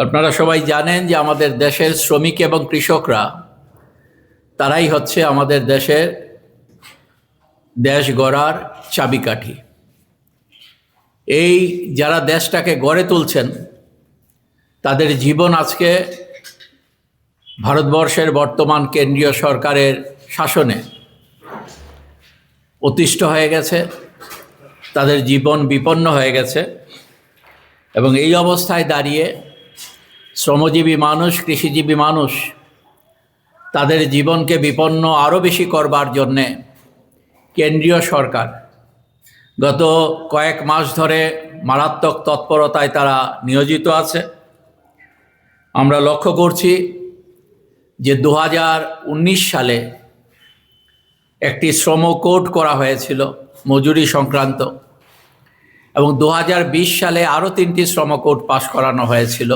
আপনারা সবাই জানেন যে আমাদের দেশের শ্রমিক এবং কৃষকরা তারাই হচ্ছে আমাদের দেশের দেশ গড়ার চাবিকাঠি। এই যারা দেশটাকে গড়ে তুলছেন তাদের জীবন আজকে ভারতবর্ষের বর্তমান কেন্দ্রীয় সরকারের শাসনে অতিষ্ঠ হয়ে গেছে, তাদের জীবন বিপন্ন হয়ে গেছে। এবং এই অবস্থায় দাঁড়িয়ে শ্রমজীবী মানুষ, কৃষিজীবী মানুষ তাদের জীবনকে বিপন্ন আরও বেশি করবার জন্যে কেন্দ্রীয় সরকার গত কয়েক মাস ধরে মারাত্মক তৎপরতায় তারা নিয়োজিত আছে। আমরা লক্ষ্য করছি যে 2019 সালে একটি শ্রম কোড করা হয়েছিল মজুরি সংক্রান্ত, এবং 2020 সালে আরও 3টি শ্রম কোড পাশ করানো হয়েছিল।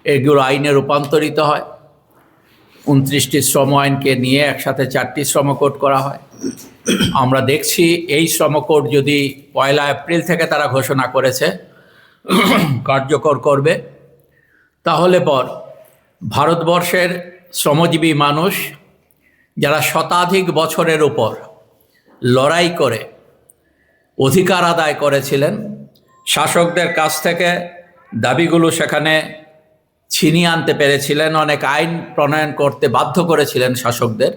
এগুলো আইনে রূপান্তরিত হয়। 29টি শ্রম আইনকে নিয়ে একসাথে 4টি শ্রম কোড করা হয়। আমরা দেখছি এই শ্রম কোড যদি 1 এপ্রিল থেকে তারা ঘোষণা করেছে কার্যকর করবে, তাহলে পর ভারতবর্ষের শ্রমজীবী মানুষ যারা শতাধিক বছরের উপর লড়াই করে অধিকার আদায় করেছিলেন, শাসকদের কাছ থেকে দাবিগুলো সেখানে ছিনিয়ে আনতে পেরেছিলেন, অনেক আইন প্রণয়ন করতে বাধ্য করেছিলেন শাসকদের,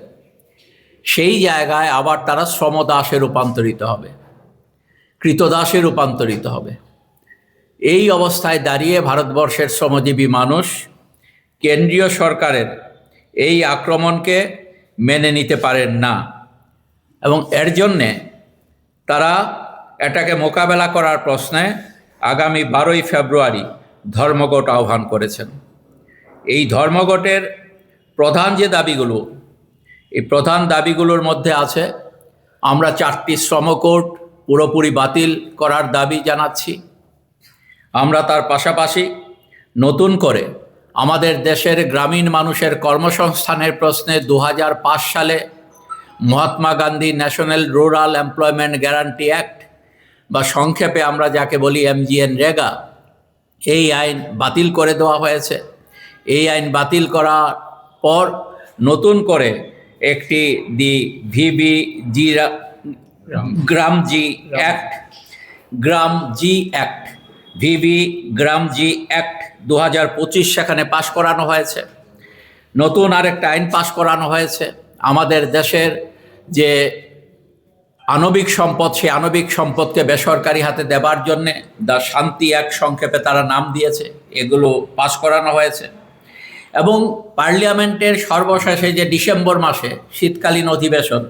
সেই জায়গায় আবার তারা শ্রমদাসে রূপান্তরিত হবে, কৃতদাসে রূপান্তরিত হবে। এই অবস্থায় দাঁড়িয়ে ভারতবর্ষের শ্রমজীবী মানুষ কেন্দ্রীয় সরকারের এই আক্রমণকে মেনে নিতে পারেন না, এবং এর জন্যে তারা এটাকে মোকাবেলা করার প্রশ্নে আগামী 12ই ফেব্রুয়ারি ধর্মঘট আহ্বান করেছেন। এই ধর্মঘটের প্রধান যে দাবিগুলো, এই প্রধান দাবিগুলোর মধ্যে আছে আমরা 4টি শ্রম কোড পুরোপুরি বাতিল করার দাবি জানাচ্ছি। আমরা তার পাশাপাশি নতুন করে আমাদের দেশের গ্রামীণ মানুষের কর্মসংস্থানের প্রশ্নে 2005 সালে Mahatma Gandhi national rural employment guarantee act বা সংক্ষেপে আমরা যাকে বলি MGNREGA, এই আইন বাতিল করে দেওয়া হয়েছে। এই আইন বাতিল করার পর নতুন করে একটি VBG গ্রামজি অ্যাক্ট গ্রামজি অ্যাক্ট 2025 সেখানে পাশ করানো হয়েছে। নতুন আরেকটা আইন পাশ করানো হয়েছে আমাদের দেশের যে আণবিক সম্পদ, সেই আণবিক সম্পদকে বেসরকারি হাতে দেবার জন্যে দ্য শান্তি অ্যাক্ট সংক্ষেপে তারা নাম দিয়েছে, এগুলো পাশ করানো হয়েছে। এবং পার্লামেন্টের সর্বশেষে যে ডিসেম্বর মাসে শীতকালীন অধিবেশন,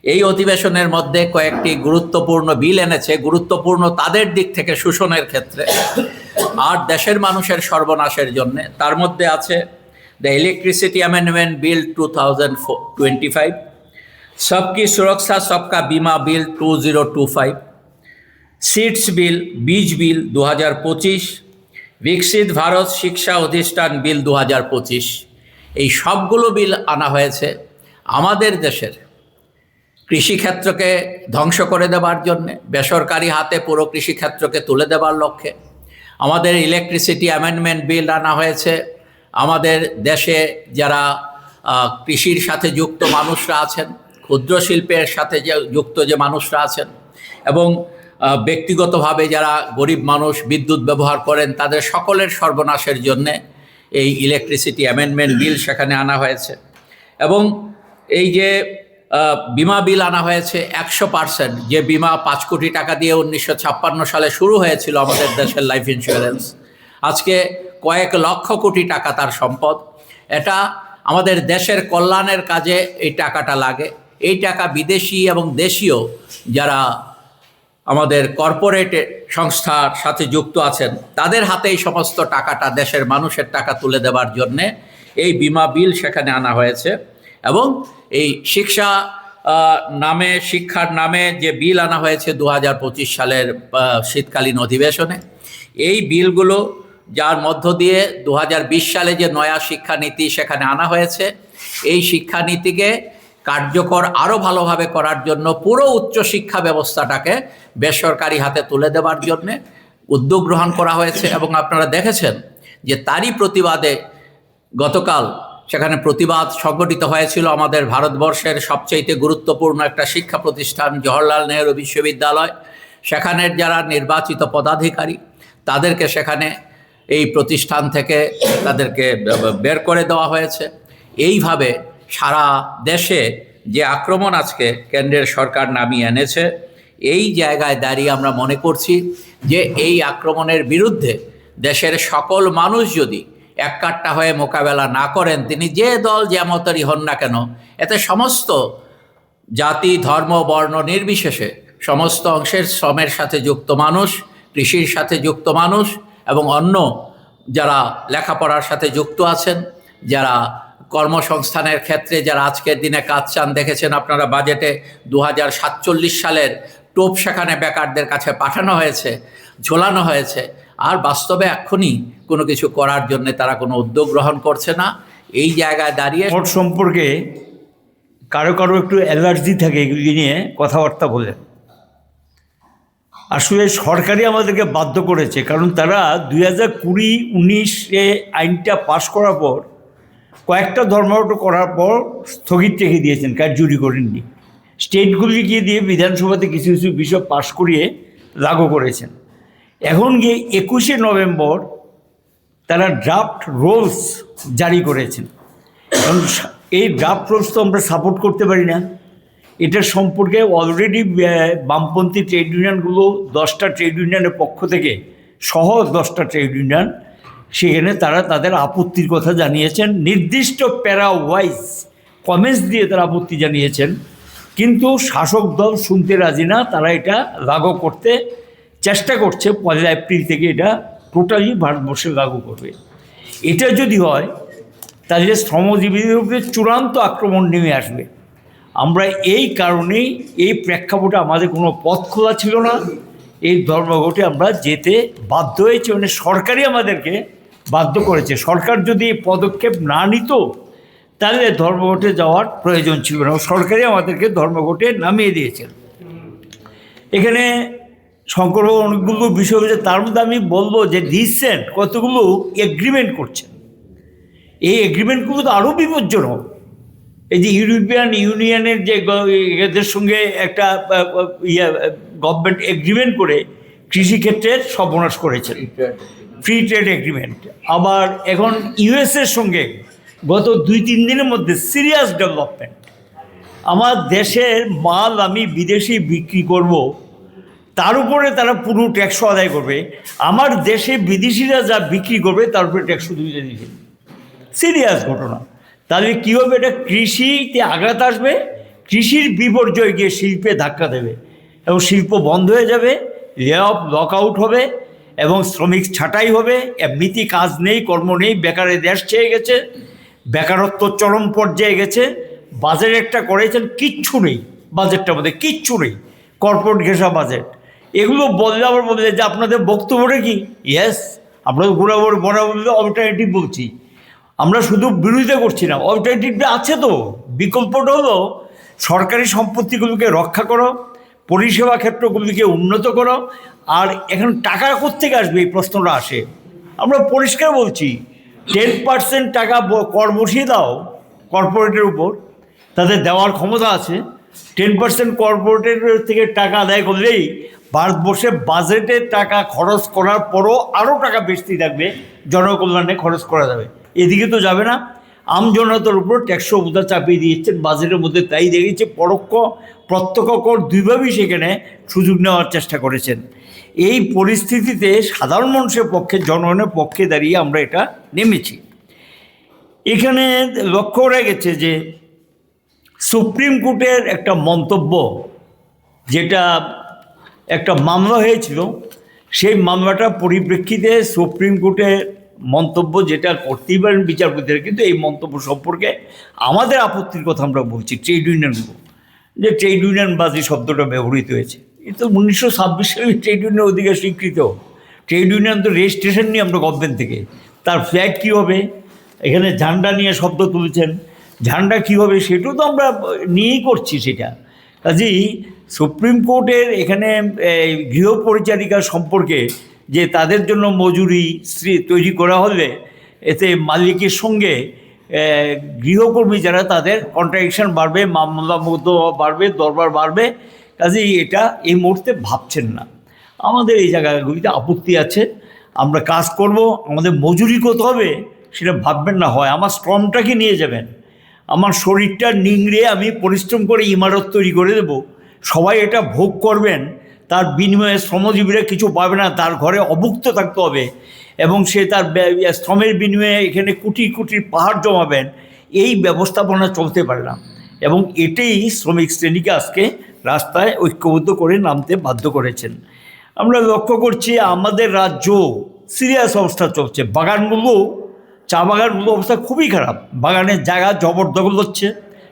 এই অধিবেশনের মধ্যে কয়েকটি গুরুত্বপূর্ণ বিল এনেছে, গুরুত্বপূর্ণ তাদের দিক থেকে শোষণের ক্ষেত্রে আর দেশের মানুষের সর্বনাশের জন্যে। তার মধ্যে আছে দ্য ইলেকট্রিসিটি অ্যামেন্ডমেন্ট বিল 2025, सबकी सुरक्षा सबका बीमा बिल 2025, सीड्स बिल, बीज बिल 2025, विकसित भारत शिक्षा अधिष्ठान बिल 2025। এই সবগুলো বিল আনা হয়েছে আমাদের দেশের কৃষিক্ষেত্রকে ধ্বংস করে দেবার জন্যে, বেসরকারি হাতে পুরো কৃষিক্ষেত্রকে তুলে দেবার লক্ষ্যে। আমাদের ইলেকট্রিসিটি অ্যামেন্ডমেন্ট বিল আনা হয়েছে আমাদের দেশে যারা কৃষির সাথে যুক্ত মানুষরা আছেন, ক্ষুদ্র শিল্পের সাথে যে যুক্ত যে মানুষরা আছেন, এবং ব্যক্তিগতভাবে যারা গরিব মানুষ বিদ্যুৎ ব্যবহার করেন, তাদের সকলের সর্বনাশের জন্যে এই ইলেকট্রিসিটি অ্যামেন্ডমেন্ট বিল সেখানে আনা হয়েছে। এবং এই যে বিমা বিল আনা হয়েছে 100%, যে বিমা 5 কোটি টাকা দিয়ে 1956 সালে শুরু হয়েছিল আমাদের দেশের লাইফ ইন্স্যুরেন্স, আজকে কয়েক লক্ষ কোটি টাকা তার সম্পদ। এটা আমাদের দেশের কল্যাণের কাজে এই টাকাটা লাগে। এই টাকা বিদেশি এবং দেশীয় যারা আমাদের কর্পোরেট সংস্থার সাথে যুক্ত আছেন, তাদের হাতে এই সমস্ত টাকাটা দেশের মানুষের টাকা তুলে দেওয়ার জন্যে এই বিমা বিল সেখানে আনা হয়েছে। এবং এই শিক্ষার নামে যে বিল আনা হয়েছে 2025 সালের শীতকালীন অধিবেশনে, এই বিলগুলো যার মধ্য দিয়ে 2020 সালে যে নয়া শিক্ষানীতি সেখানে আনা হয়েছে, এই শিক্ষানীতিকে কার্যকর আরও ভালোভাবে করার জন্য পুরো উচ্চশিক্ষা ব্যবস্থাটাকে বেসরকারি হাতে তুলে দেওয়ার জন্যে উদ্যোগ গ্রহণ করা হয়েছে। এবং আপনারা দেখেছেন যে তারই প্রতিবাদে গতকাল সেখানে প্রতিবাদ সংগঠিত হয়েছিল আমাদের ভারতবর্ষের সবচেয়ে গুরুত্বপূর্ণ একটা শিক্ষা প্রতিষ্ঠান জওহরলাল নেহরু বিশ্ববিদ্যালয়। সেখানের যারা নির্বাচিত পদাধিকারী তাদেরকে সেখানে এই প্রতিষ্ঠান থেকে তাদেরকে বের করে দেওয়া হয়েছে। এইভাবে সারা দেশে যে আক্রমণ আজকে কেন্দ্রের সরকার নামিয়ে এনেছে, এই জায়গায় দাঁড়িয়ে আমরা মনে করছি যে এই আক্রমণের বিরুদ্ধে দেশের সকল মানুষ যদি এককাট্টা হয়ে মোকাবেলা না করেন, তিনি যে দল যেমতই হন না কেন, এতে সমস্ত জাতি ধর্ম বর্ণ নির্বিশেষে সমস্ত অংশের শ্রমের সাথে যুক্ত মানুষ, কৃষির সাথে যুক্ত মানুষ এবং অন্য যারা লেখাপড়ার সাথে যুক্ত আছেন, যারা কর্মসংস্থানের ক্ষেত্রে যারা আজকের দিনে কাজ চান, দেখেছেন আপনারা বাজেটে 2047 সালের টোপ সেখানে বেকারদের কাছে পাঠানো হয়েছে, ঝোলানো হয়েছে, আর বাস্তবে এক্ষুনি কোনো কিছু করার জন্য তারা কোনো উদ্যোগ গ্রহণ করছে না। এই জায়গায় দাঁড়িয়ে ভোট সম্পর্কে কারো কারো একটু অ্যালার্জি থাকে এগুলি নিয়ে কথাবার্তা বলে। আসলে সরকারই আমাদেরকে বাধ্য করেছে, কারণ তারা 2020-19 আইনটা পাশ করার পর কয়েকটা ধর্মঘট করার পর স্থগিত রেখে দিয়েছেন, কার্যকরী করেননি। স্টেটগুলি গিয়ে দিয়ে বিধানসভাতে কিছু কিছু বিষয় পাশ করিয়ে লাগু করেছেন। এখন গিয়ে 21শে নভেম্বর তারা ড্রাফট রুলস জারি করেছেন। এবং এই ড্রাফট রুলস তো আমরা সাপোর্ট করতে পারি না। এটার সম্পর্কে অলরেডি বামপন্থী ট্রেড ইউনিয়নগুলো 10টা ট্রেড ইউনিয়নের পক্ষ থেকে সহ 10টা ট্রেড ইউনিয়ন সেখানে তারা তাদের আপত্তির কথা জানিয়েছেন। নির্দিষ্ট প্যারা ওয়াইজ কমেন্টস দিয়ে তারা আপত্তি জানিয়েছেন, কিন্তু শাসক দল শুনতে রাজি না। তারা এটা লাগু করতে চেষ্টা করছে, 1 এপ্রিল থেকে এটা টোটালি ভারতবর্ষে লাগু করবে। এটা যদি হয় তাহলে শ্রমজীবীদের উপরে চূড়ান্ত আক্রমণ নেমে আসবে। আমরা এই কারণেই এই প্রেক্ষাপটে আমাদের কোনো পথ খোলা ছিল না, এই ধর্মঘটে আমরা যেতে বাধ্য হয়েছি। মানে সরকারই আমাদেরকে বাধ্য করেছে। সরকার যদি এই পদক্ষেপ না নিত তাহলে ধর্মঘটে যাওয়ার প্রয়োজন ছিল না। সরকারই আমাদেরকে ধর্মঘটে নামিয়ে দিয়েছেন। এখানে শঙ্করবাবু অনেকগুলো বিষয় হয়েছে, তার মধ্যে আমি বলবো যে রিসেন্ট কতগুলো এগ্রিমেন্ট করছেন। এই এগ্রিমেন্টগুলো তো আরও বিপজ্জনক। এই যে ইউরোপিয়ান ইউনিয়নের যে এদের সঙ্গে একটা গভর্নমেন্ট এগ্রিমেন্ট করে কৃষিক্ষেত্রের সর্বনাশ করেছেন, ফ্রি ট্রেড এগ্রিমেন্ট। আবার এখন ইউএসের সঙ্গে গত 2-3 দিনের মধ্যে সিরিয়াস ডেভেলপমেন্ট। আমার দেশের মাল আমি বিদেশে বিক্রি করব, তার উপরে তারা পুরো ট্যাক্স আদায় করবে। আমার দেশে বিদেশিরা যা বিক্রি করবে তার উপরে ট্যাক্স দিয়ে দিবে। সিরিয়াস ঘটনা। তাহলে কী হবে? এটা কৃষিতে আঘাত আসবে, কৃষির বিপর্যয় গিয়ে শিল্পে ধাক্কা দেবে এবং শিল্প বন্ধ হয়ে যাবে, লে অফ লক আউট হবে এবং শ্রমিক ছাঁটাই হবে। এমনিতেই কাজ নেই, কর্ম নেই, বেকারের দেশ ছেয়ে গেছে, বেকারত্ব চরম পর্যায়ে গেছে। বাজেট একটা করেছেন, কিচ্ছু নেই বাজেটটার মধ্যে, কিচ্ছু নেই, কর্পোরেট ঘেঁষা বাজেট। এগুলো বললে আবার বললে যে আপনাদের বক্তব্যটা কি? ইয়েস, আমরা ঘোরাঘুরি বললে অল্টারনেটিভ বলছি। আমরা শুধু বিরোধিতা করছি না, অল্টারনেটিভটা আছে। তো বিকল্পটা হলো সরকারি সম্পত্তিগুলোকে রক্ষা করো, পরিষেবা ক্ষেত্রগুলিকে উন্নত করো। আর এখন টাকা কোত্থেকে আসবে এই প্রশ্নটা আসে। আমরা পরিষ্কার বলছি 10% টাকা কর বসিয়ে দাও কর্পোরেটের উপর, তাদের দেওয়ার ক্ষমতা আছে। 10% কর্পোরেটের থেকে টাকা আদায় করলেই ভারতবর্ষে বাজেটে টাকা খরচ করার পরও আরও টাকা বেশি থাকবে, জনকল্যাণে খরচ করা যাবে। এদিকে তো যাবে না। আমজনতার উপর ট্যাক্স বোঝা চাপিয়ে দিয়েছেন বাজেটের মধ্যে, তাই দেখেছে পরোক্ষ প্রত্যক্ষ কর দুইভাবেই সেখানে সুযোগ নেওয়ার চেষ্টা করেছেন। এই পরিস্থিতিতে সাধারণ মানুষের পক্ষে, জনগণের পক্ষে দাঁড়িয়ে আমরা এটা নেমেছি। এখানে লক্ষ্য করা গেছে যে সুপ্রিম কোর্টের একটা মন্তব্য, যেটা একটা মামলা হয়েছিল, সেই মামলাটার পরিপ্রেক্ষিতে সুপ্রিম কোর্টের মন্তব্য যেটা করতেই পারেন বিচারপতিরা, কিন্তু এই মন্তব্য সম্পর্কে আমাদের আপত্তির কথা আমরা বলছি। ট্রেড ইউনিয়নগুলো, যে ট্রেড ইউনিয়নবাজি শব্দটা ব্যবহৃত হয়েছে, এ তো 1926 সালে ট্রেড ইউনিয়ন অধিকার স্বীকৃত। ট্রেড ইউনিয়ন তো রেজিস্ট্রেশন নিয়ে আমরা গভর্নমেন্ট থেকে, তার ফ্ল্যাগ কী হবে, এখানে ঝান্ডা নিয়ে শব্দ তুলেছেন, ঝান্ডা কী হবে সেটাও তো আমরা নিয়েই করছি সেটা। কাজেই সুপ্রিম কোর্টের এখানে গৃহ পরিচারিকা সম্পর্কে যে তাদের জন্য মজুরি তৈরি করা হলে এতে মালিকের সঙ্গে গৃহকর্মী যারা তাদের কন্ট্রাকশন বাড়বে, মামলা মোকদ্দমা বাড়বে, দরবার বাড়বে। কাজেই এটা এই মুহূর্তে ভাবছেন না। আমাদের এই জায়গাগুলিতে আপত্তি আছে। আমরা কাজ করব, আমাদের মজুরি কত হবে সেটা ভাববেন না। হয় আমার শ্রমটাকে নিয়ে যাবেন, আমার শরীরটা নিংড়ে আমি পরিশ্রম করে ইমারত তৈরি করে দেব, সবাই এটা ভোগ করবেন, তার বিনিময়ে শ্রমজীবীরা কিছু পাবে না, তার ঘরে অভুক্ত থাকতে হবে এবং সে তার শ্রমের বিনিময়ে এখানে কোটি কোটি পাহাড় জমাবেন। এই ব্যবস্থাপনা চলতে পারে না এবং এটাই শ্রমিক শ্রেণীকে আজকে রাস্তায় ঐক্যবদ্ধ করে নামতে বাধ্য করেছেন। আমরা লক্ষ্য করছি আমাদের রাজ্য সিরিয়াস অবস্থা চলছে। বাগানগুলো, চা বাগানগুলো অবস্থা খুবই খারাপ। বাগানের জায়গা জবরদখল হচ্ছে,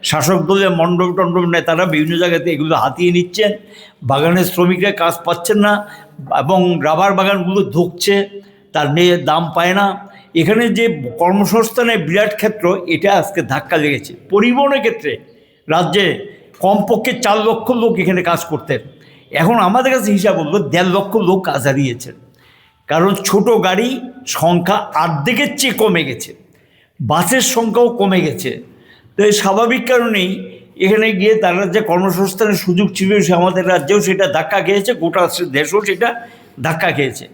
শাসক দলের মণ্ডপ টণ্ডপ নেতারা বিভিন্ন জায়গাতে এগুলো হাতিয়ে নিচ্ছেন, বাগানের শ্রমিকরা কাজ পাচ্ছেন না এবং রাবার বাগানগুলো ধুঁকছে, তার নিয়ে দাম পায় না। এখানে যে কর্মসংস্থানের বিরাট ক্ষেত্র, এটা আজকে ধাক্কা লেগেছে। পরিবহনের ক্ষেত্রে রাজ্যে কমপক্ষে 4 লক্ষ লোক এখানে কাজ করতেন, এখন আমাদের কাছে হিসাব হলো 1.5 লক্ষ লোক কাজ হারিয়েছেন। কারণ ছোট গাড়ি সংখ্যা অর্ধেকের চেয়ে কমে গেছে, বাসের সংখ্যাও কমে গেছে। তো এই স্বাভাবিক কারণেই এখানে গিয়ে তারা যে কর্মসংস্থানের সুযোগ ছিল সে আমাদের রাজ্যেও সেটা ধাক্কা খেয়েছে, গোটা দেশও সেটা ধাক্কা খেয়েছে।